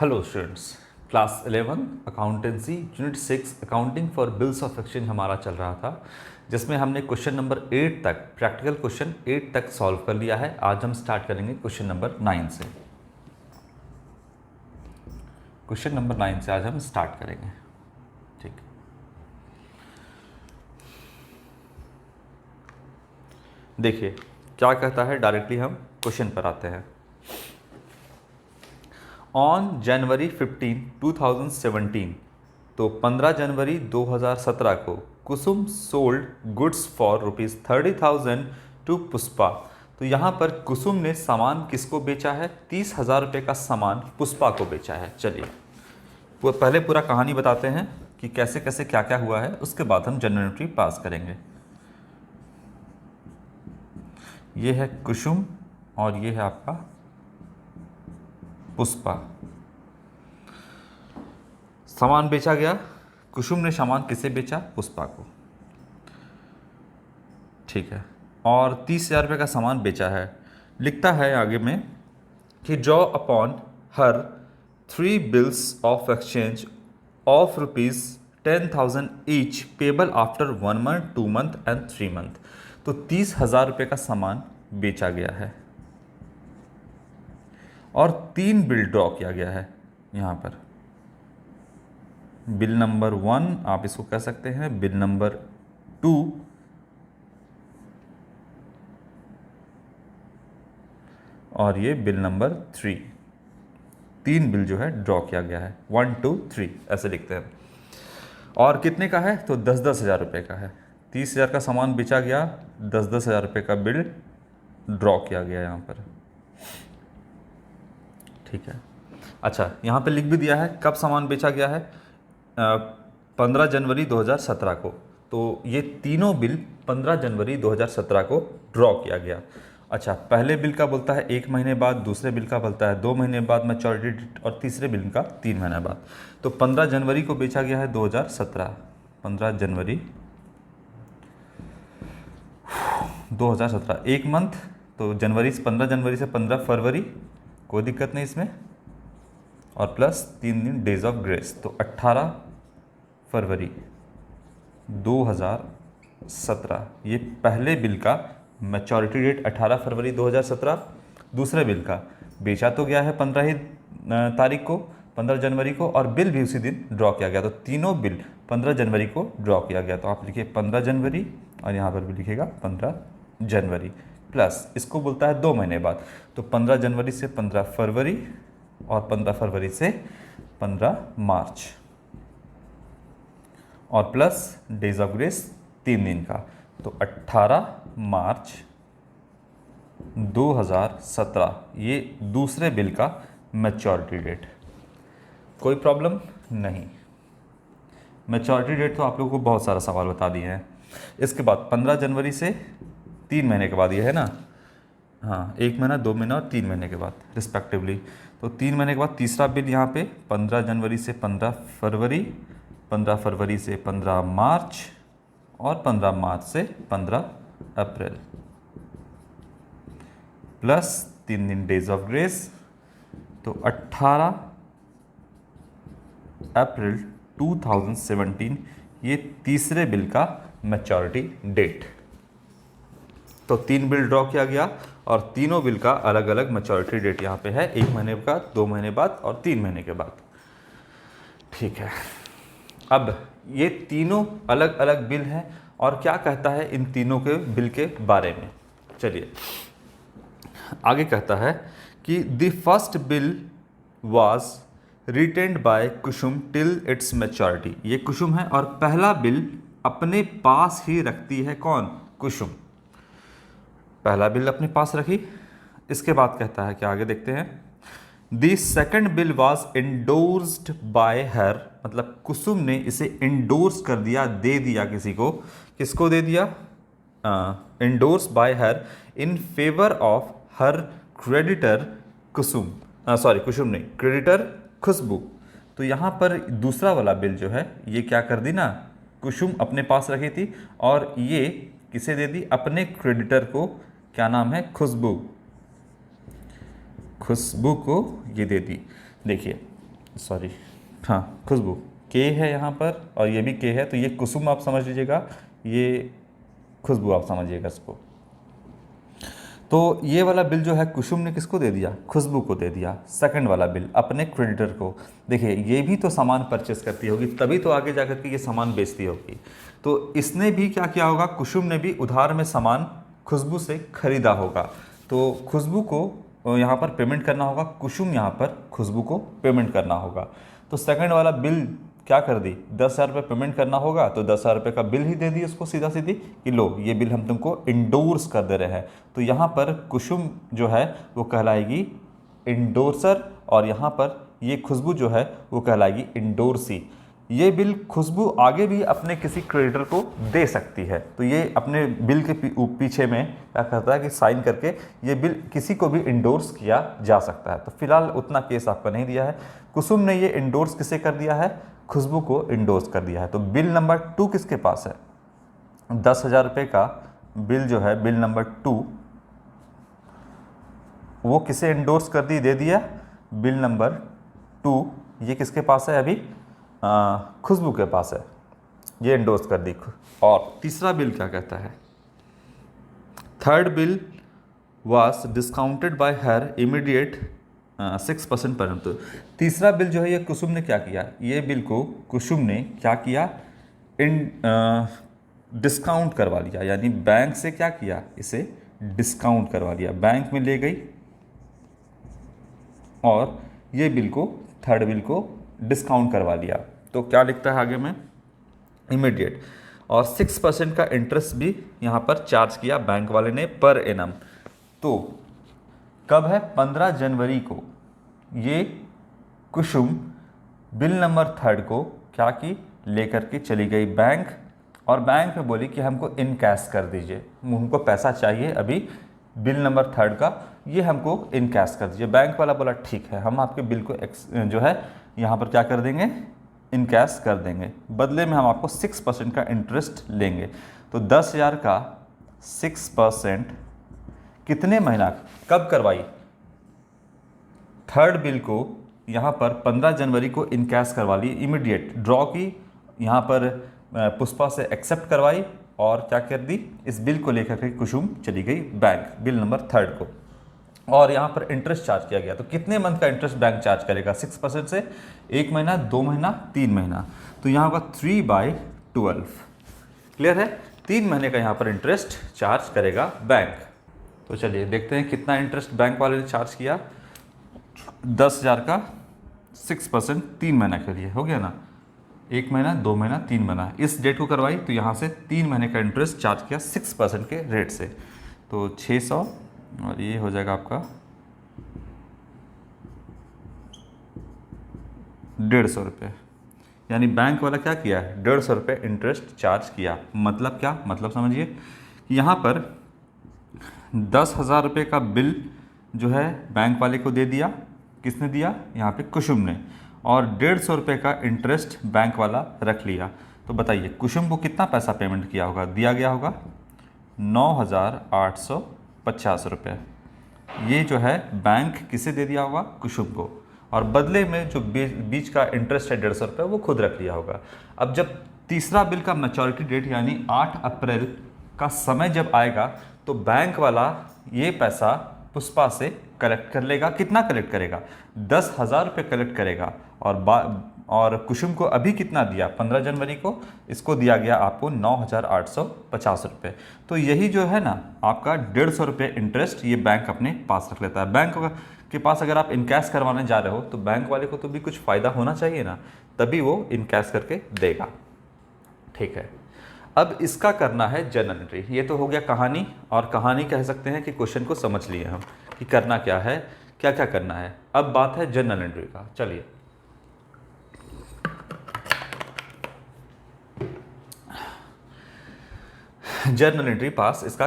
Hello students, class 11 accountancy unit 6 accounting for bills of exchange हमारा चल रहा था, जिसमें हमने क्वेश्चन नंबर 8 तक प्रैक्टिकल क्वेश्चन 8 तक सॉल्व कर लिया है। आज हम स्टार्ट करेंगे क्वेश्चन नंबर 9 से। क्वेश्चन नंबर 9 से आज हम स्टार्ट करेंगे। ठीक, देखिए क्या कहता है, डायरेक्टली हम क्वेश्चन पर आते हैं। ऑन जनवरी 15, 2017, तो 15 जनवरी 2017 को Kusum sold goods for ₹30,000 to Pushpa. तो यहाँ पर कुसुम ने सामान किसको बेचा है? 30,000 रुपये का सामान पुष्पा को बेचा है। चलिए पहले पूरा कहानी बताते हैं कि कैसे कैसे क्या क्या हुआ है, उसके बाद हम जनरल एंट्री पास करेंगे। ये है कुसुम और ये है आपका पुष्पा। सामान बेचा गया, कुसुम ने सामान किसे बेचा? पुष्पा को। ठीक है, और 30,000 रुपये का सामान बेचा है। लिखता है आगे में कि draw upon her 3 bills of exchange of ₹10,000 each payable after 1 month, 2 month and 3 month. तो 30,000 रुपये का सामान बेचा गया है और 3 बिल ड्रॉ किया गया है। यहाँ पर बिल नंबर 1 आप इसको कह सकते हैं, बिल नंबर 2 और ये बिल नंबर 3। 3 बिल जो है ड्रॉ किया गया है, 1 2 3 ऐसे लिखते हैं। और कितने का है? तो 10-10 हज़ार रुपये का है। 30,000 का सामान बेचा गया, 10-10 हज़ार रुपये का बिल ड्रॉ किया गया यहाँ पर। ठीक है, अच्छा यहाँ पे लिख भी दिया है कब सामान बेचा गया है, 15 जनवरी 2017 को। तो ये तीनों बिल 15 जनवरी 2017 को ड्रॉ किया गया। अच्छा, पहले बिल का बोलता है 1 महीने बाद, दूसरे बिल का बोलता है 2 महीने बाद मैच्योरिटी डेट, और तीसरे बिल का 3 महीने बाद। तो 15 जनवरी को बेचा गया है 2017, 15 जनवरी 2017, 1 मंथ, तो जनवरी से 15 जनवरी से 15 फरवरी, कोई दिक्कत नहीं इसमें, और प्लस 3 दिन डेज ऑफ ग्रेस, तो 18 फरवरी 2017। ये पहले बिल का मैच्योरिटी डेट 18 फरवरी 2017। दूसरे बिल का बेचा तो गया है 15 ही तारीख को, 15 जनवरी को, और बिल भी उसी दिन ड्रॉ किया गया। तो तीनों बिल 15 जनवरी को ड्रॉ किया गया। तो आप लिखिए 15 जनवरी और यहाँ पर भी लिखिएगा 15 जनवरी, प्लस इसको बोलता है 2 महीने बाद, तो 15 जनवरी से 15 फरवरी और 15 फरवरी से 15 मार्च, और प्लस डेज ऑफ ग्रेस 3 दिन का, तो 18 मार्च 2017 ये दूसरे बिल का मैच्योरिटी डेट। कोई प्रॉब्लम नहीं, मैच्योरिटी डेट तो आप लोगों को बहुत सारा सवाल बता दिए हैं। इसके बाद 15 जनवरी से 3 महीने के बाद ये है ना, हाँ 1 महीना, 2 महीना और 3 महीने के बाद रिस्पेक्टिवली। तो 3 महीने के बाद तीसरा बिल यहाँ पे 15 जनवरी से 15 फरवरी, 15 फरवरी से 15 मार्च, और 15 मार्च से 15 अप्रैल, प्लस 3 दिन डेज ऑफ ग्रेस, तो 18 अप्रैल 2017 ये तीसरे बिल का मैच्योरिटी डेट। तो 3 बिल ड्रॉ किया गया और तीनों बिल का अलग अलग मैच्योरिटी डेट यहाँ पे है, 1 महीने का, 2 महीने बाद और 3 महीने के बाद। ठीक है, अब ये तीनों अलग अलग बिल हैं और क्या कहता है इन तीनों के बिल के बारे में। चलिए आगे कहता है कि the first bill was retained bye Kusum till it's maturity. ये कुसुम है और पहला बिल अपने पास ही रखती है कौन? कुसुम। पहला बिल अपने पास रखी। इसके बाद कहता है कि आगे देखते हैं, the second bill was endorsed bye हर, मतलब कुसुम ने इसे एंडोर्स कर दिया, दे दिया किसी को। किसको दे दिया? Endorse by her in favour of her creditor Kusum, sorry Kusum नहीं, क्रेडिटर खुशबू। तो यहाँ पर दूसरा वाला बिल जो है ये क्या कर दी ना, कुसुम अपने पास रखी थी और ये किसे दे दी? अपने क्रेडिटर को। क्या नाम है? खुशबू। खुशबू को ये दे दी। देखिए सॉरी, हाँ खुशबू, के है यहाँ पर और ये भी के है, तो ये कुसुम आप समझ लीजिएगा, ये खुशबू आप समझिएगा इसको। तो ये वाला बिल जो है कुसुम ने किसको दे दिया, खुशबू को दे दिया। सेकंड वाला बिल अपने क्रेडिटर को। देखिए ये भी तो सामान परचेस करती होगी, तभी तो आगे जाकर के ये सामान बेचती होगी। तो इसने भी क्या किया होगा, कुसुम ने भी उधार में सामान खुशबू से खरीदा होगा। तो खुशबू को यहाँ पर पेमेंट करना होगा, कुसुम यहाँ पर खुशबू को पेमेंट करना होगा। तो सेकंड वाला बिल क्या कर दी, 10,000 रुपये पेमेंट करना होगा, तो 10,000 रुपये का बिल ही दे दी उसको सीधा सीधी कि लो ये बिल हम तुमको इंडोर्स कर दे रहे हैं। तो यहाँ पर कुसुम जो है वो कहलाएगी इंडोर्सर, और यहाँ पर ये खुशबू जो है वो कहलाएगी इंडोर्सी। ये बिल खुशबू आगे भी अपने किसी क्रेडिटर को दे सकती है। तो ये अपने बिल के पीछे में क्या करता है कि साइन करके ये बिल किसी को भी इंडोर्स किया जा सकता है। तो फिलहाल उतना केस आपका नहीं दिया है। कुसुम ने ये इंडोर्स किसे कर दिया है, खुशबू को इंडोर्स कर दिया है। तो बिल नंबर 2 किसके पास है, 10,000 रुपये का बिल जो है, बिल नंबर 2 वो किसे इंडोर्स कर दी, दे दिया। बिल नंबर 2 ये किसके पास है, अभी खुशबू के पास है, ये इंडोर्स कर दी। और तीसरा बिल क्या कहता है, third bill was discounted bye her immediate 6% पर। तो तीसरा बिल जो है ये कुसुम ने क्या किया, ये बिल को कुसुम ने क्या किया, डिस्काउंट करवा लिया। यानी बैंक से क्या किया, इसे डिस्काउंट करवा लिया, बैंक में ले गई और ये बिल को, थर्ड बिल को डिस्काउंट करवा लिया। तो क्या लिखता है आगे में, इमीडिएट, और 6% का इंटरेस्ट भी यहाँ पर चार्ज किया बैंक वाले ने पर एनम। तो कब है, 15 जनवरी को ये कुसुम बिल नंबर 3 को क्या की, लेकर के चली गई बैंक, और बैंक में बोली कि हमको इन कैश कर दीजिए, हमको पैसा चाहिए अभी बिल नंबर 3 का, ये हमको इन कैश कर दीजिए। बैंक वाला बोला ठीक है, हम आपके बिल को जो है यहाँ पर क्या कर देंगे, इन कैश कर देंगे, बदले में हम आपको 6% का इंटरेस्ट लेंगे। तो 10,000 का 6% कितने महीना, कब करवाई, थर्ड बिल को यहाँ पर 15 जनवरी को इन कैश करवा ली, इमीडिएट ड्रॉ की, यहाँ पर पुष्पा से एक्सेप्ट करवाई और क्या कर दी, इस बिल को लेकर के कुसुम चली गई बैंक, बिल नंबर 3 को, और यहाँ पर इंटरेस्ट चार्ज किया गया। तो कितने मंथ का इंटरेस्ट बैंक चार्ज करेगा, 6% से 1 महीना, 2 महीना, 3 महीना। तो यहाँ होगा 3/12। क्लियर है, 3 महीने का यहाँ पर इंटरेस्ट चार्ज करेगा बैंक। तो चलिए देखते हैं कितना इंटरेस्ट बैंक वाले ने चार्ज किया। 10,000 का 6% 3 महीना के लिए हो गया ना, 1 महीना, 2 महीना, 3 महीना, इस डेट को करवाई, तो यहाँ से 3 महीने का इंटरेस्ट चार्ज किया 6% के रेट से। तो 600 और ये हो जाएगा आपका 150 रुपये। यानी बैंक वाला क्या किया है, 150 रुपये इंटरेस्ट चार्ज किया। मतलब क्या, मतलब समझिए कि यहाँ पर 10,000 रुपये का बिल जो है बैंक वाले को दे दिया, किसने दिया, यहाँ पे कुसुम ने, और 150 रुपये का इंटरेस्ट बैंक वाला रख लिया। तो बताइए कुसुम को कितना पैसा पेमेंट किया होगा, दिया गया होगा 9,850 रुपये। ये जो है बैंक किसे दे दिया होगा, कुसुम को, और बदले में जो बीच का इंटरेस्ट है 150 रुपये वो खुद रख लिया होगा। अब जब तीसरा बिल का मैच्योरिटी डेट यानी 8 अप्रैल का समय जब आएगा, तो बैंक वाला ये पैसा पुष्पा से कलेक्ट कर लेगा। कितना कलेक्ट करेगा, 10,000 रुपये कलेक्ट करेगा, और कुसुम को अभी कितना दिया, 15 जनवरी को इसको दिया गया आपको 9,850 रुपये। तो यही जो है ना आपका 150 रुपये इंटरेस्ट ये बैंक अपने पास रख लेता है। बैंक के पास अगर आप इनकैश करवाने जा रहे हो तो बैंक वाले को तो भी कुछ फ़ायदा होना चाहिए ना, तभी वो इनकैश करके देगा। ठीक है, अब इसका करना है जर्नल एंट्री। ये तो हो गया कहानी, और कहानी कह सकते हैं कि क्वेश्चन को समझ लिए हम कि करना क्या है, क्या क्या करना है। अब बात है जर्नल एंट्री का। चलिए जर्नल एंट्री पास इसका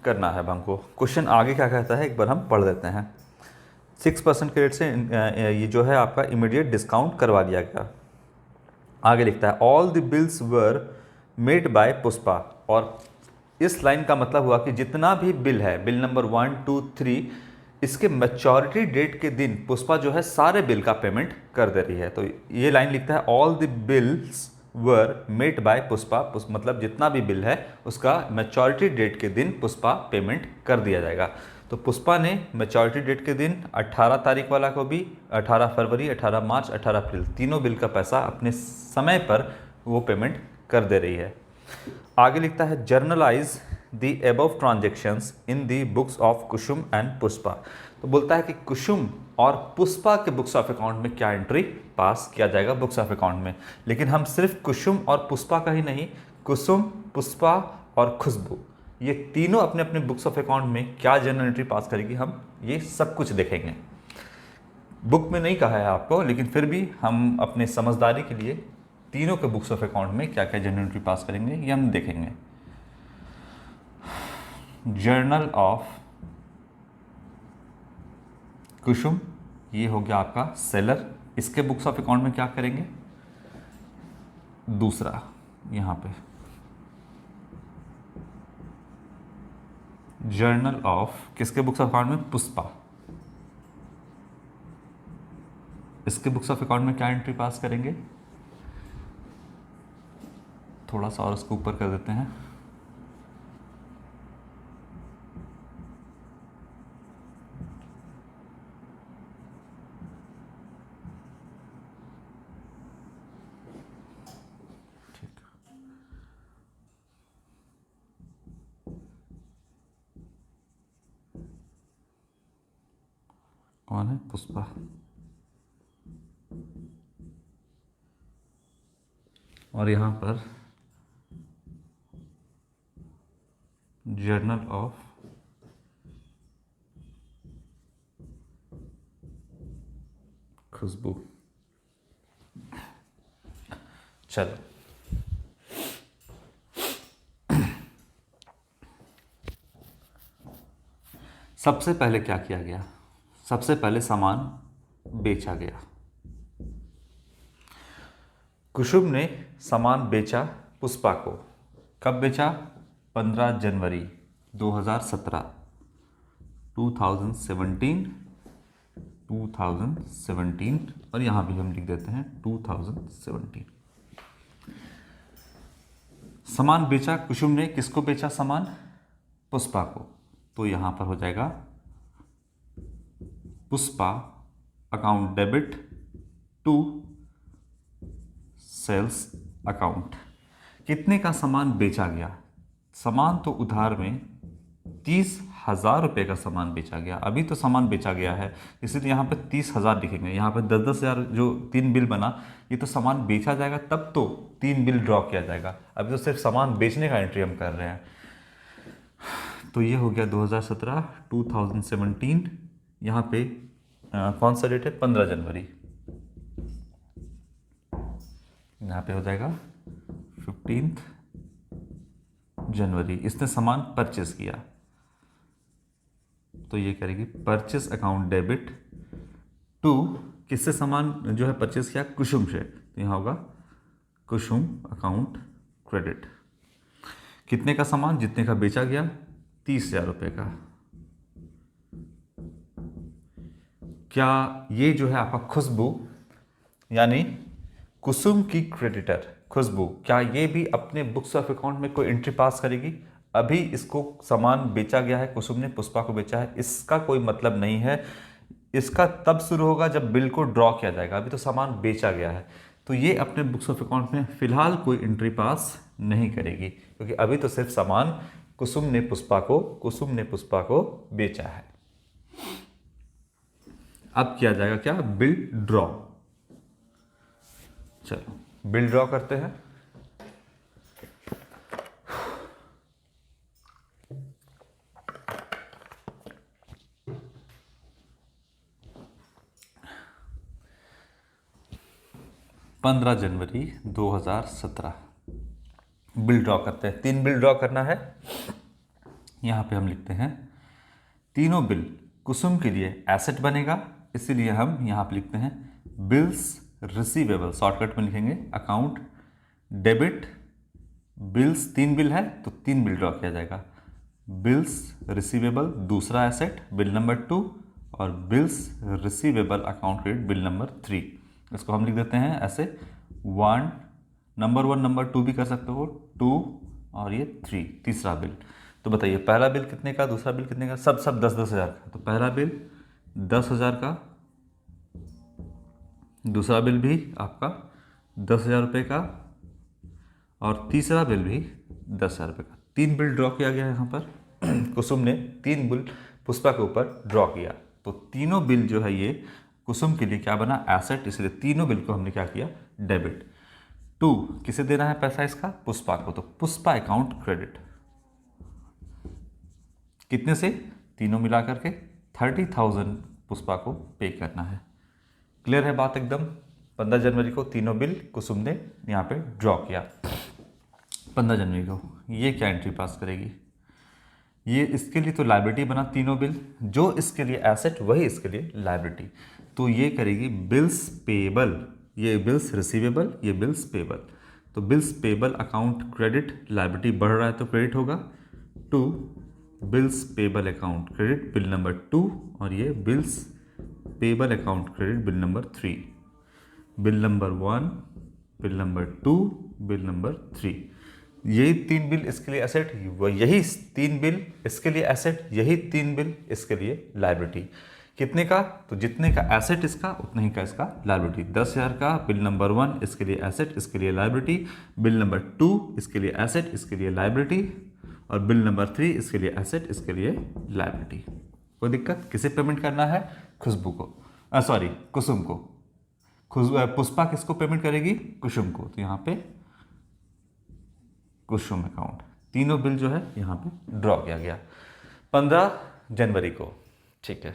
करना है हमको। क्वेश्चन आगे क्या कहता है एक बार हम पढ़ देते हैं। 6% के रेट से ये जो है आपका इमीडिएट डिस्काउंट करवा दिया गया। आगे लिखता है all the bills were made by Pushpa, और इस लाइन का मतलब हुआ कि जितना भी बिल है, बिल नंबर 1, 2, 3, इसके मैच्योरिटी डेट के दिन पुष्पा जो है सारे बिल का पेमेंट कर दे रही है। तो ये लाइन लिखता है all the bills were made by Pushpa, मतलब जितना भी बिल है उसका मैच्योरिटी डेट के दिन पुष्पा पेमेंट कर दिया जाएगा। तो पुष्पा ने मैच्योरिटी डेट के दिन 18 तारीख वाला को भी, 18 फरवरी, 18 मार्च, 18 अप्रैल तीनों बिल का पैसा अपने समय पर वो पेमेंट कर दे रही है। आगे लिखता है generalized the above transactions in the books of Kusum and Pushpa. तो बोलता है कि कुसुम और पुष्पा के बुक्स ऑफ अकाउंट में क्या एंट्री पास किया जाएगा बुक्स ऑफ अकाउंट में। लेकिन हम सिर्फ कुसुम और पुष्पा का ही नहीं, कुसुम, पुष्पा और खुशबू, ये तीनों अपने अपने बुक्स ऑफ अकाउंट में क्या जर्नल एंट्री पास करेगी, हम ये सब कुछ देखेंगे। बुक में नहीं कहा है आपको, लेकिन फिर भी हम अपने समझदारी के लिए तीनों के बुक्स ऑफ अकाउंट में क्या क्या जर्नल एंट्री पास करेंगे ये हम देखेंगे। जर्नल ऑफ कुसुम, ये हो गया आपका सेलर, इसके बुक्स ऑफ अकाउंट में क्या करेंगे, दूसरा यहां पे जर्नल ऑफ किसके बुक्स ऑफ अकाउंट में, पुष्पा, इसके बुक्स ऑफ अकाउंट में क्या एंट्री पास करेंगे, थोड़ा सा और उसको ऊपर कर देते हैं, ठीक, कौन है, पुष्पा, और यहां पर जर्नल ऑफ खुशबू। चलो सबसे पहले क्या किया गया, सबसे पहले सामान बेचा गया। कुसुम ने सामान बेचा पुष्पा को, कब बेचा, 15 जनवरी 2017, 2017 और यहाँ भी हम लिख देते हैं 2017। सामान बेचा कुसुम ने, किसको बेचा सामान, पुष्पा को। तो यहाँ पर हो जाएगा Pushpa account debit to sales account. कितने का सामान बेचा गया, सामान तो उधार में 30,000 रुपये का सामान बेचा गया, अभी तो सामान बेचा गया है इसलिए यहाँ पे 30,000 लिखेंगे। यहाँ पे 10,000 जो 3 बिल बना, ये तो सामान बेचा जाएगा तब तो 3 बिल ड्रॉ किया जाएगा, अभी तो सिर्फ सामान बेचने का एंट्री हम कर रहे हैं। तो ये हो गया 2017 यहाँ पे कौन सा डेट है, 15 जनवरी, यहाँ पे हो जाएगा 15 जनवरी। इसने सामान परचेस किया तो ये करेगी परचेस अकाउंट डेबिट टू, किससे सामान जो है परचेस किया, कुसुम से, तो यहाँ होगा कुसुम अकाउंट क्रेडिट। कितने का सामान, जितने का बेचा गया, 30,000 रुपये का। क्या ये जो है आपका खुशबू यानी कुसुम की क्रेडिटर खुशबू, क्या ये भी अपने बुक्स ऑफ अकाउंट में कोई एंट्री पास करेगी। अभी इसको सामान बेचा गया है, कुसुम ने पुष्पा को बेचा है, इसका कोई मतलब नहीं है, इसका तब शुरू होगा जब बिल को ड्रॉ किया जाएगा, अभी तो सामान बेचा गया है। तो ये अपने बुक्स ऑफ अकाउंट में फिलहाल कोई एंट्री पास नहीं करेगी, क्योंकि अभी तो सिर्फ सामान कुसुम ने पुष्पा को बेचा है। अब किया जाएगा क्या, बिल ड्रॉ। चलो बिल ड्रॉ करते हैं। पंद्रह जनवरी 2017 बिल ड्रॉ करते हैं। 3 बिल ड्रॉ करना है। यहाँ पे हम लिखते हैं तीनों बिल कुसुम के लिए एसेट बनेगा, इसीलिए हम यहाँ पे लिखते हैं बिल्स रिसीवेबल, शॉर्टकट में लिखेंगे अकाउंट डेबिट बिल्स। 3 बिल है तो 3 बिल ड्रॉ किया जाएगा, बिल्स रिसीवेबल दूसरा एसेट बिल नंबर 2 और bills receivable account credit bill number 3। इसको हम लिख देते हैं ऐसे, 1 नंबर 1 नंबर 2 भी कर सकते हो, 2 और ये 3 तीसरा बिल। तो बताइए पहला बिल कितने का, दूसरा बिल कितने का, सब 10-10 हज़ार का। तो पहला बिल 10,000 का, दूसरा बिल भी आपका 10,000 रुपये का, और तीसरा बिल भी 10,000 रुपये का। 3 बिल ड्रॉ किया गया है यहाँ पर। कुसुम ने 3 बिल पुष्पा के ऊपर ड्रॉ किया। तो तीनों बिल जो है ये कुसुम के लिए क्या बना, एसेट, इसलिए तीनों बिल को हमने क्या किया, डेबिट। 2 किसे देना है पैसा इसका, पुष्पा को। तो पुष्पा अकाउंट क्रेडिट कितने से, तीनों मिला करके 30,000 पुष्पा को पे करना है। क्लियर है बात एकदम। 15 जनवरी को तीनों बिल कुसुम ने यहाँ पे ड्रॉ किया। 15 जनवरी को ये क्या एंट्री पास करेगी, ये इसके लिए तो लायबिलिटी बना तीनों बिल, जो इसके लिए एसेट वही इसके लिए लायबिलिटी। तो ये करेगी बिल्स पेबल, ये बिल्स रिसीवेबल, ये बिल्स पेबल। तो bills payable account credit, liability बढ़ रहा है तो क्रेडिट होगा। 2 bills payable account credit bill number 2, और ये bills payable account credit bill number 3। Bill number 1, bill number 2, bill number 3। यही 3 बिल इसके लिए एसेट, यही 3 बिल इसके लिए एसेट, यही 3 बिल इसके लिए लायबिलिटी। कितने का, तो जितने का एसेट इसका उतना ही का इसका लायबिलिटी। 10,000 का बिल नंबर 1 इसके लिए एसेट, इसके लिए लायबिलिटी। बिल नंबर 2 इसके लिए एसेट, इसके लिए लायबिलिटी। और बिल नंबर 3 इसके लिए एसेट, इसके लिए लायबिलिटी। कोई दिक्कत, किसे पेमेंट करना है, खुशबू को, सॉरी कुसुम को। पुष्पा किसको पेमेंट करेगी, कुसुम को। तो यहाँ पे कुसुम अकाउंट, तीनों बिल जो है यहाँ पे ड्रॉ किया गया 15 जनवरी को। ठीक है,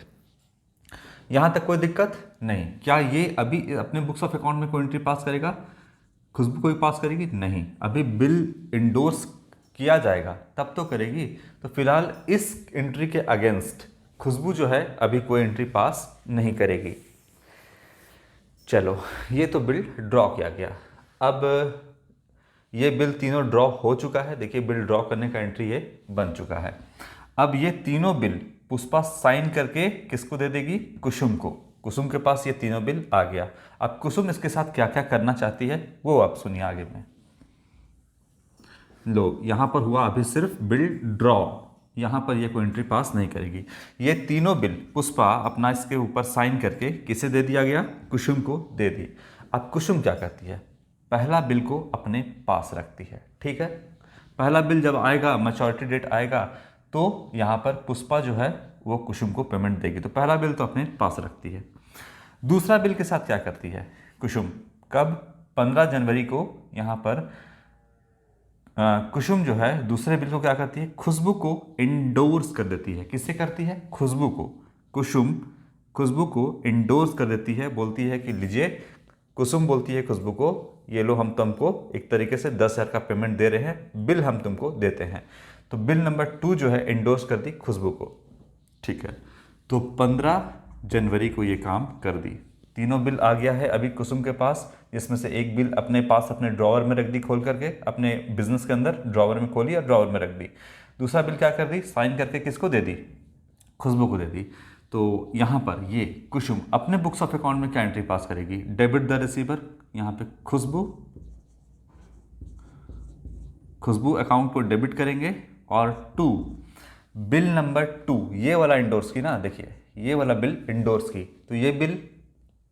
यहाँ तक कोई दिक्कत नहीं। क्या ये अभी अपने बुक्स ऑफ अकाउंट में कोई एंट्री पास करेगा, खुशबू कोई पास करेगी, नहीं। अभी बिल इंडोर्स किया जाएगा तब तो करेगी। तो फिलहाल इस एंट्री के अगेंस्ट खुशबू जो है अभी कोई एंट्री पास नहीं करेगी। चलो, ये तो बिल ड्रॉ किया गया। अब ये बिल तीनों ड्रॉ हो चुका है। देखिए बिल ड्रॉ करने का एंट्री ये बन चुका है। अब ये तीनों बिल पुष्पा साइन करके किसको दे देगी, कुसुम को। कुसुम के पास ये तीनों बिल आ गया। अब कुसुम इसके साथ क्या क्या करना चाहती है वो आप सुनिए आगे में। लो, यहाँ पर हुआ अभी सिर्फ बिल ड्रॉ, यहाँ पर ये कोई एंट्री पास नहीं करेगी। ये तीनों बिल पुष्पा अपना इसके ऊपर साइन करके किसे दे दिया गया, कुसुम को दे दी। अब कुसुम क्या करती है, पहला बिल को अपने पास रखती है। ठीक है, पहला बिल जब आएगा, मैच्योरिटी डेट आएगा, तो यहाँ पर पुष्पा जो है वो कुसुम को पेमेंट देगी। तो पहला बिल तो अपने पास रखती है। दूसरा बिल के साथ क्या करती है कुसुम, कब, 15 जनवरी को यहाँ पर कुसुम जो है दूसरे बिल को क्या करती है, खुशबू को इंडोर्स कर देती है। किससे करती है, खुशबू को। कुसुम खुशबू को इंडोर्स कर देती है, बोलती है कि लीजिए, कुसुम बोलती है खुशबू को, ये लो हम तुमको एक तरीके से 10,000 का पेमेंट दे रहे हैं, बिल हम तुमको देते हैं। तो बिल नंबर 2 जो है इंडोर्स कर दी खुशबू को। ठीक है, तो 15 जनवरी को ये काम कर दी। तीनों बिल आ गया है अभी कुसुम के पास, जिसमें से एक बिल अपने पास अपने ड्रॉवर में रख दी, खोल करके अपने बिजनेस के अंदर ड्रॉवर में खोली और ड्रॉवर में रख दी। दूसरा बिल क्या कर दी, साइन करके किसको दे दी, खुशबू को दे दी। तो यहाँ पर ये कुसुम अपने बुक्स ऑफ अकाउंट में क्या एंट्री पास करेगी, डेबिट द रिसीवर। यहाँ पे खुशबू अकाउंट को डेबिट करेंगे। और 2 बिल नंबर 2 ये वाला इंडोर्स की ना, देखिए ये वाला बिल इंडोर्स की। तो ये बिल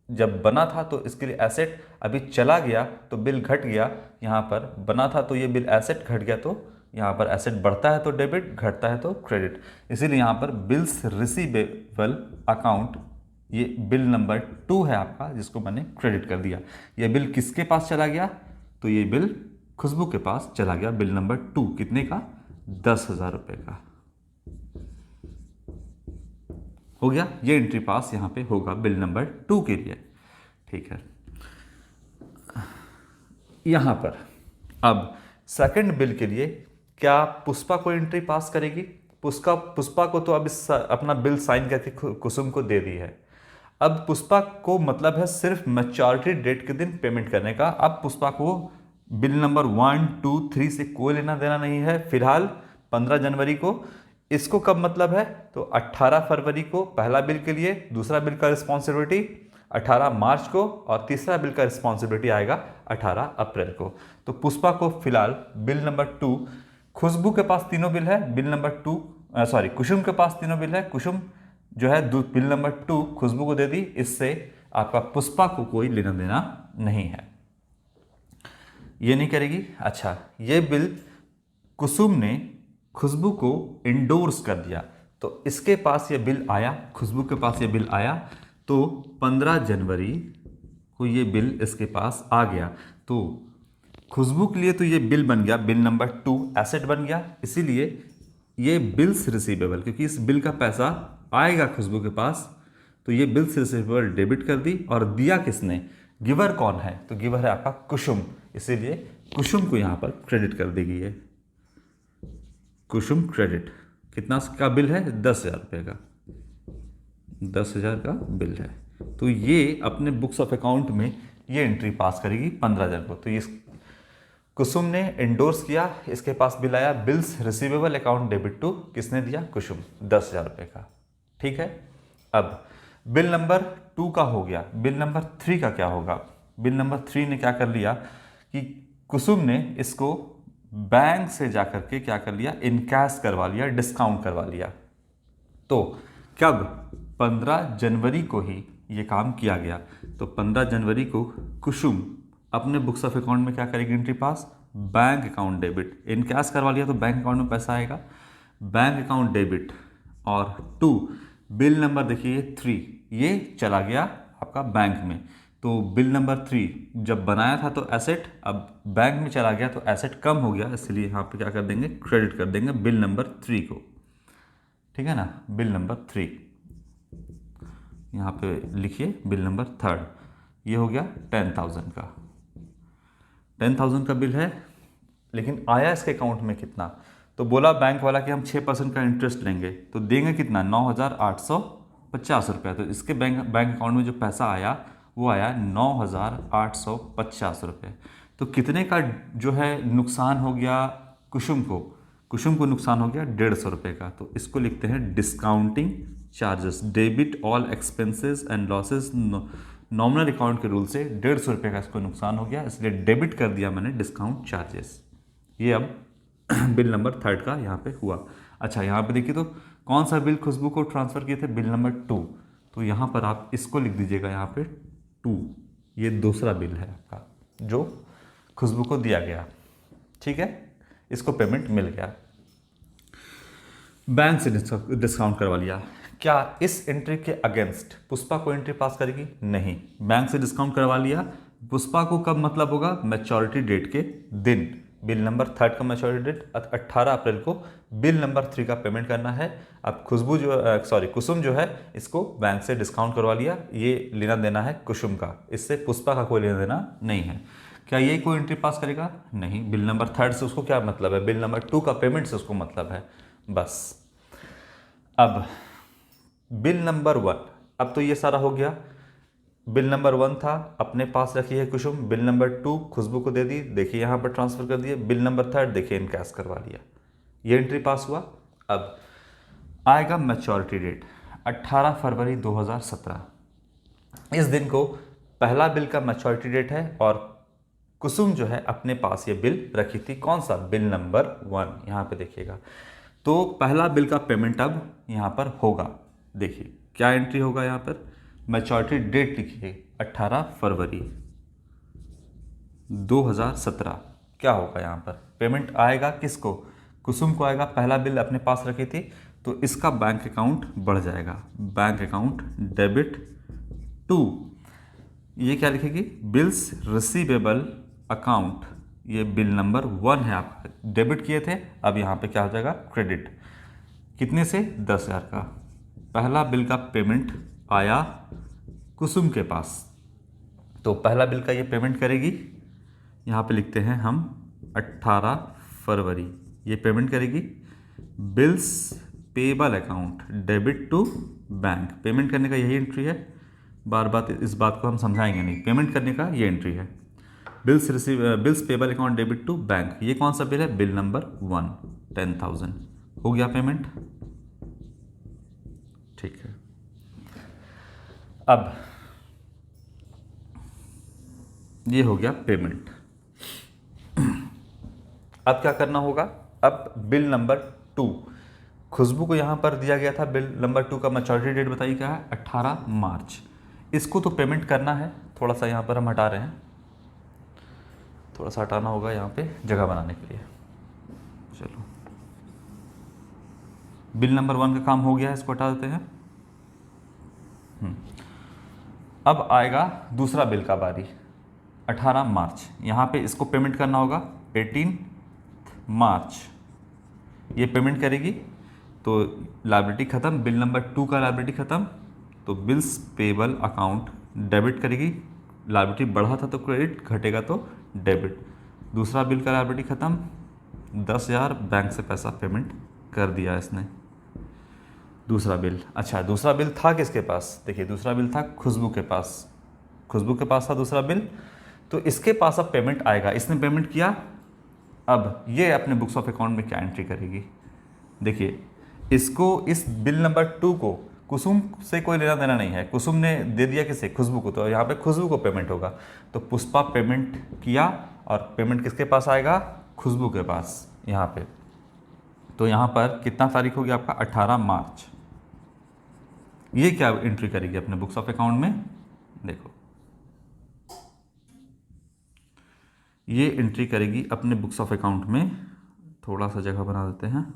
जब बना था तो इसके लिए एसेट, अभी चला गया तो बिल घट गया। यहाँ पर बना था तो ये बिल एसेट, घट गया तो यहाँ पर एसेट बढ़ता है तो डेबिट, घटता है तो क्रेडिट। इसीलिए यहाँ पर बिल्स रिसीवेबल अकाउंट, ये बिल नंबर 2 है आपका, जिसको मैंने क्रेडिट कर दिया। ये बिल किसके पास चला गया, तो ये बिल खुशबू के पास चला गया। बिल नंबर 2 कितने का, 10,000 रुपये का हो गया। ये एंट्री पास यहाँ पे होगा बिल नंबर 2 के लिए। ठीक है, यहाँ पर अब सेकंड बिल के लिए क्या पुष्पा को एंट्री पास करेगी, पुष्पा को तो अब अपना बिल साइन करके कुसुम को दे दी है। अब पुष्पा को मतलब है सिर्फ मैच्योरिटी डेट के दिन पेमेंट करने का। अब पुष्पा को बिल नंबर 1, 2, 3 से कोई लेना देना नहीं है। फिलहाल 15 जनवरी को इसको कब मतलब है, तो 18 फरवरी को पहला बिल के लिए, दूसरा बिल का रिस्पॉन्सिबिलिटी 18 मार्च को, और तीसरा बिल का रिस्पॉन्सिबिलिटी आएगा 18 अप्रैल को। तो पुष्पा को फिलहाल बिल नंबर 2, खुशबू के पास तीनों बिल है, बिल नंबर 2 सॉरी कुसुम के पास तीनों बिल है, कुसुम जो है बिल नंबर 2 खुशबू को दे दी, इससे आपका पुष्पा को कोई लेना देना नहीं है, ये नहीं करेगी। अच्छा, ये बिल कुसुम ने खुशबू को इंडोर्स कर दिया, तो इसके पास ये बिल आया, खुशबू के पास ये बिल आया, तो 15 जनवरी को ये बिल इसके पास आ गया। तो खुशबू के लिए तो ये बिल बन गया, बिल नंबर 2 एसेट बन गया, इसीलिए ये बिल्स रिसीवेबल, क्योंकि इस बिल का पैसा आएगा खुशबू के पास, तो ये बिल्स रिसीवेबल डेबिट कर दी। और दिया किसने, गिवर कौन है, तो गिवर है आपका कुसुम, इसीलिए कुसुम को यहाँ पर क्रेडिट कर देगी ये कुसुम क्रेडिट। कितना का बिल है, 10,000 रुपये का, 10,000 का बिल है, तो ये अपने बुक्स ऑफ अकाउंट में ये एंट्री पास करेगी 15,000 को। तो ये कुसुम ने एंडोर्स किया, इसके पास बिल आया, bills receivable account debit to, किसने दिया, कुसुम, 10,000 रुपये का। ठीक है, अब बिल नंबर 2 का हो गया, बिल नंबर 3 का क्या होगा। बिल नंबर 3 ने क्या कर लिया कि कुसुम ने इसको बैंक से जाकर के क्या कर लिया, इनकैश करवा लिया, डिस्काउंट करवा लिया। तो कब, 15 जनवरी को ही ये काम किया गया। तो 15 जनवरी को कुसुम अपने बुक्स ऑफ अकाउंट में क्या करेगी, एंट्री पास, बैंक अकाउंट डेबिट, इनकैश करवा लिया तो बैंक अकाउंट में पैसा आएगा, बैंक अकाउंट डेबिट। और 2 बिल नंबर देखिए 3, ये चला गया आपका बैंक में, तो बिल नंबर 3 जब बनाया था तो एसेट, अब बैंक में चला गया तो एसेट कम हो गया, इसलिए यहाँ पे क्या कर देंगे, क्रेडिट कर देंगे बिल नंबर 3 को। ठीक है ना, बिल नंबर 3 यहाँ पे लिखिए, बिल नंबर 3 ये हो गया 10,000 का, 10,000 का बिल है। लेकिन आया इसके अकाउंट में कितना, तो बोला बैंक वाला कि हम 6% का इंटरेस्ट लेंगे, तो देंगे कितना, 9,850 रुपये। तो इसके बैंक अकाउंट में जो पैसा आया वो आया 9,850 रुपये। तो कितने का जो है नुकसान हो गया कुसुम को नुकसान हो गया 150 रुपये का। तो इसको लिखते हैं discounting charges, debit all expenses and losses, nominal account के रूल से 150 रुपये का इसको नुकसान हो गया, इसलिए डेबिट कर दिया मैंने डिस्काउंट चार्जेस। ये अब बिल नंबर 3 का यहाँ पे हुआ। अच्छा, यहाँ पे देखिए तो कौन सा बिल खुशबू को ट्रांसफ़र किए थे, बिल नंबर 2, तो यहाँ पर आप इसको लिख दीजिएगा यहाँ पे 2, ये दूसरा बिल है आपका जो खुशबू को दिया गया। ठीक है, इसको पेमेंट मिल गया, बैंक से डिस्काउंट करवा लिया। क्या इस एंट्री के अगेंस्ट पुष्पा को एंट्री पास करेगी, नहीं, बैंक से डिस्काउंट करवा लिया। पुष्पा को कब मतलब होगा, मैच्योरिटी डेट के दिन, बिल नंबर 3 का मैच्योरिटी डेट 18 अप्रैल को बिल नंबर 3 का पेमेंट करना है। अब खुशबू कुसुम जो है इसको बैंक से डिस्काउंट करवा लिया, ये लेना देना है कुसुम का, इससे पुष्पा का कोई लेना देना नहीं है। क्या ये कोई एंट्री पास करेगा, नहीं, बिल नंबर 3 से उसको क्या मतलब है, बिल नंबर 2 का पेमेंट से उसको मतलब है, बस। अब बिल नंबर 1, अब तो ये सारा हो गया। बिल नंबर 1 था अपने पास रखी है कुसुम, बिल नंबर 2 खुशबू को दे दी, देखिए यहाँ पर ट्रांसफ़र कर दिए, बिल नंबर 3 देखिए इनकैश करवा लिया, ये एंट्री पास हुआ। अब आएगा मैच्योरिटी डेट 18 फरवरी 2017, इस दिन को पहला बिल का मैच्योरिटी डेट है, और कुसुम जो है अपने पास ये बिल रखी थी, कौन सा, बिल नंबर 1, यहाँ पे देखिएगा। तो पहला बिल का पेमेंट अब यहाँ पर होगा, देखिए क्या एंट्री होगा यहाँ पर, मैच्योरिटी डेट लिखिए 18 फरवरी 2017, क्या होगा यहाँ पर, पेमेंट आएगा किसको, कुसुम को आएगा, पहला बिल अपने पास रखी थी, तो इसका बैंक अकाउंट बढ़ जाएगा, बैंक अकाउंट डेबिट टू, ये क्या लिखेगी, बिल्स रिसीवेबल अकाउंट, ये बिल नंबर 1 है आपका, डेबिट किए थे, अब यहाँ पे क्या हो जाएगा, क्रेडिट, कितने से, 10,000 का। पहला बिल का पेमेंट आया कुसुम के पास, तो पहला बिल का ये पेमेंट करेगी, यहाँ पे लिखते हैं हम 18 फरवरी, ये पेमेंट करेगी, bills payable account debit to bank, payment करने का यही एंट्री है, बार बार इस बात को हम समझाएंगे नहीं, पेमेंट करने का ये एंट्री है। Bills payable account debit to bank, ये कौन सा बिल है, बिल नंबर 1 10,000, हो गया पेमेंट, ठीक है। अब ये हो गया पेमेंट। अब क्या करना होगा, अब बिल नंबर 2, खुशबू को यहाँ पर दिया गया था बिल नंबर 2 का मैच्योरिटी डेट बताइए क्या है, 18 मार्च। इसको तो पेमेंट करना है, थोड़ा सा यहाँ पर हम हटा रहे हैं, थोड़ा सा हटाना होगा यहाँ पे जगह बनाने के लिए। चलो, बिल नंबर 1 का काम हो गया है, इसको हटा देते हैं। अब आएगा दूसरा बिल का बारी, 18 मार्च। यहाँ पे इसको पेमेंट करना होगा 18 मार्च, ये पेमेंट करेगी तो लायबिलिटी ख़त्म, बिल नंबर 2 का लायबिलिटी ख़त्म, तो बिल्स पेबल अकाउंट डेबिट करेगी, लायबिलिटी बढ़ा था तो क्रेडिट, घटेगा तो डेबिट। दूसरा बिल का लायबिलिटी ख़त्म, 10,000 बैंक से पैसा पेमेंट कर दिया इसने। दूसरा बिल, अच्छा दूसरा बिल था किसके पास, देखिए दूसरा बिल था खुशबू के पास, खुशबू के पास था दूसरा बिल, तो इसके पास अब पेमेंट आएगा, इसने पेमेंट किया। अब ये अपने बुक्स ऑफ अकाउंट में क्या एंट्री करेगी, देखिए इसको, इस बिल नंबर 2 को कुसुम से कोई लेना देना नहीं है, कुसुम ने दे दिया किसे, खुशबू को, तो यहाँ पे खुशबू को पेमेंट होगा। तो पुष्पा पेमेंट किया और पेमेंट किसके पास आएगा, खुशबू के पास यहाँ पे। तो यहाँ पर कितना तारीख हो गया आपका, 18 मार्च। ये क्या एंट्री करेगी अपने बुक्स ऑफ अकाउंट में, देखो ये एंट्री करेगी अपने बुक्स ऑफ अकाउंट में, थोड़ा सा जगह बना देते हैं।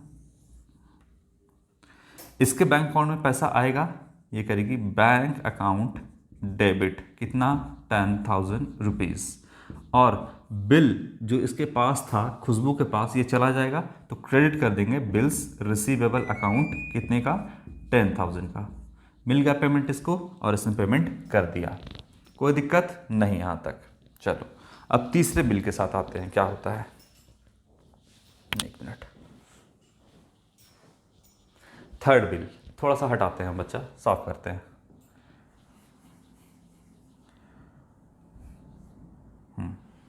इसके बैंक अकाउंट में पैसा आएगा, ये करेगी बैंक अकाउंट डेबिट, कितना 10,000 रुपीज़, और बिल जो इसके पास था खुशबू के पास ये चला जाएगा, तो क्रेडिट कर देंगे बिल्स रिसीवेबल अकाउंट, कितने का, 10,000 का। मिल गया पेमेंट इसको, और इसने पेमेंट कर दिया, कोई दिक्कत नहीं यहाँ तक। चलो अब तीसरे बिल के साथ आते हैं, क्या होता है, एक मिनट। थर्ड बिल थोड़ा सा हटाते हैं बच्चा, साफ करते हैं।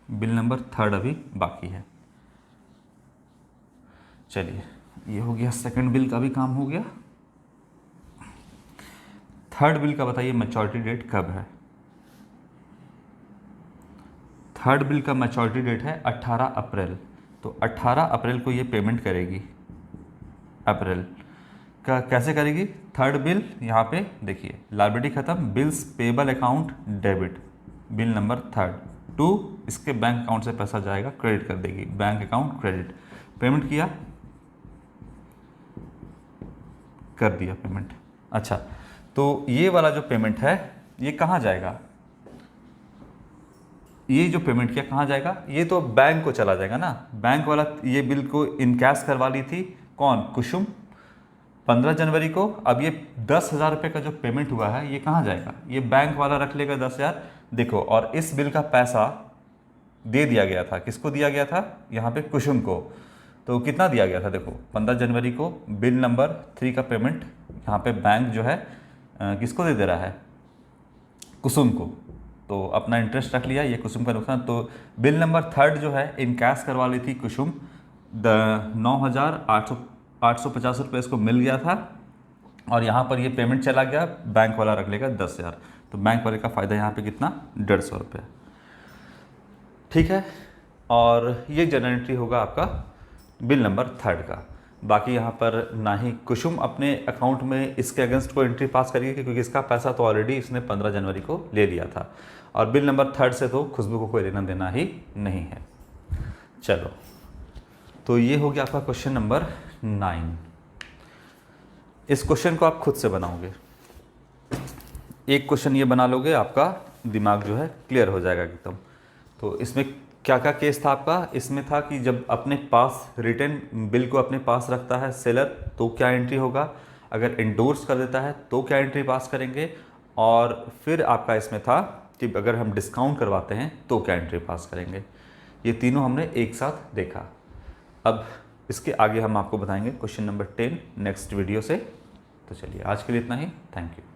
बिल नंबर 3 अभी बाकी है। चलिए ये हो गया, सेकंड बिल का भी काम हो गया। थर्ड बिल का बताइए मैच्योरिटी डेट कब है, थर्ड बिल का मैच्योरिटी डेट है 18 अप्रैल, तो 18 अप्रैल को ये पेमेंट करेगी। अप्रैल का कैसे करेगी, थर्ड बिल यहाँ पे देखिए लायबिलिटी खत्म, bills payable account debit, bill number 3 2, इसके बैंक अकाउंट से पैसा जाएगा, क्रेडिट कर देगी, बैंक अकाउंट क्रेडिट, पेमेंट किया, कर दिया पेमेंट। अच्छा तो ये वाला जो पेमेंट है ये कहाँ जाएगा, ये जो पेमेंट किया कहाँ जाएगा, ये तो बैंक को चला जाएगा ना, बैंक वाला ये बिल को इनकैश करवा ली थी कौन, कुसुम, 15 जनवरी को। अब ये 10,000 रुपये का जो पेमेंट हुआ है ये कहाँ जाएगा, ये बैंक वाला रख लेगा 10,000, देखो, और इस बिल का पैसा दे दिया गया था, किसको दिया गया था, यहाँ पे कुसुम को, तो कितना दिया गया था, देखो 15 जनवरी को बिल नंबर 3 का पेमेंट यहाँ पे बैंक जो है किसको दे रहा है, कुसुम को, तो अपना इंटरेस्ट रख लिया, ये कुसुम का नुकसान। तो बिल नंबर 3 जो है इनकैश करवा ली थी कुसुम, 9,850 रुपये इसको मिल गया था, और यहाँ पर ये पेमेंट चला गया, बैंक वाला रख लेगा 10,000, तो बैंक वाले का फ़ायदा यहाँ पे कितना, 150 रुपये, ठीक है। और ये जनरल एंट्री होगा आपका बिल नंबर 3 का। बाकी यहाँ पर ना ही कुसुम अपने अकाउंट में इसके अगेंस्ट को एंट्री पास करेगी, क्योंकि इसका पैसा तो ऑलरेडी इसने 15 जनवरी को ले लिया था, और बिल नंबर 3 से तो खुशबू को कोई लेना देना ही नहीं है। चलो तो ये हो गया आपका क्वेश्चन नंबर 9। इस क्वेश्चन को आप खुद से बनाओगे, एक क्वेश्चन ये बना लोगे, आपका दिमाग जो है क्लियर हो जाएगा एकदम। तो इसमें क्या क्या केस था आपका, इसमें था कि जब अपने पास रिटर्न बिल को अपने पास रखता है सेलर तो क्या एंट्री होगा, अगर इंडोर्स कर देता है तो क्या एंट्री पास करेंगे, और फिर आपका इसमें था कि अगर हम डिस्काउंट करवाते हैं तो क्या एंट्री पास करेंगे। ये तीनों हमने एक साथ देखा। अब इसके आगे हम आपको बताएंगे क्वेश्चन नंबर 10 नेक्स्ट वीडियो से। तो चलिए आज के लिए इतना ही, थैंक यू।